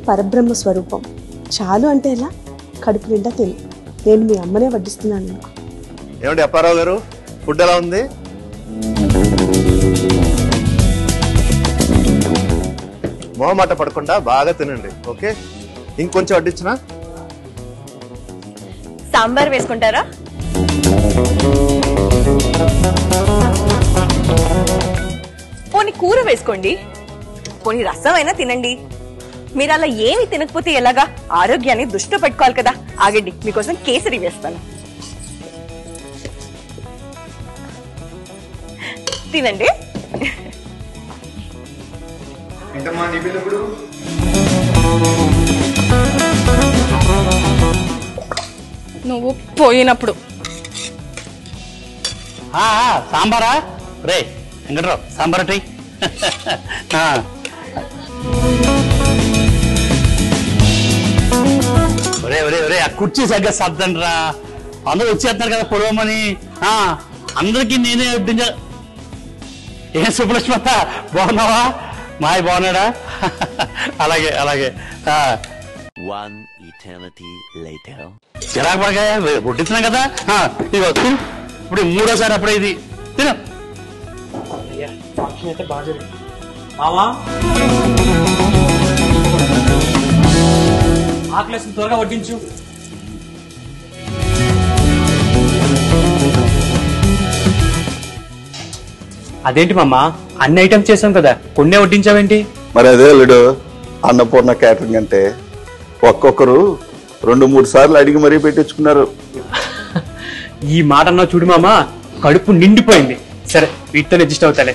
పరబ్రహ్మ స్వరూపం. చాలు అంటే ఎలా? కడుపు నిండా తిను. నేను మీ అమ్మనే వడ్డిస్తున్నాను. ఏమండి అప్పారావు గారు, ఫుడ్ ఎలా ఉంది? మొహమాట పడకుండా బాగా తినండి. ఓకే, ఇంకొంచెం వడ్డించినా? సాంబార్ వేసుకుంటారా? పోనీ కూర వేసుకోండి, పోనీ రసం అయినా తినండి. మీరు అలా ఏమి తినకపోతే ఎలాగా? ఆరోగ్యాన్ని దృష్టిలో పెట్టుకోవాలి కదా. ఆగండి, మీకోసం కేసరి వేస్తాను, తినండి. నువ్వు పోయినప్పుడు సాంబారా? రే వెంకట్రావు, సాంబార్ ట్రై. ఒరే ఒరే ఒరే, ఆ కుర్చీ సరిగ్గా సర్దండి రా, అందరూ వచ్చేస్తున్నారు కదా పొడవమని. అందరికీ నేనే వడ్డించా. ఏం సుబ్బలక్ష్మత, బాగున్నావా? మాయ బాగున్నాడా? అలాగే అలాగే. చిరాకు పడగా వడ్డిస్తున్నాం కదా. ఇదిగో తిను, ఇప్పుడు మూడోసారి అప్పుడే ఇది తిను. ఆకలేసి త్వరగా వడ్డించు. అదేంటి మామ, అన్ని ఐటమ్స్ చేసాం కదా, కొన్నే వడ్డించావేంటి? మరి అదే లేడు అన్నపూర్ణ క్యాటరింగ్ అంటే. ఒక్కొక్కరు 2-3 సార్లు అడిగి మరీ పెట్టించుకున్నారు. ఈ మాట అన్నా చూడు మామ, కడుపు నిండిపోయింది. సరే, వీటితో అడ్జస్ట్ అవుతాలే.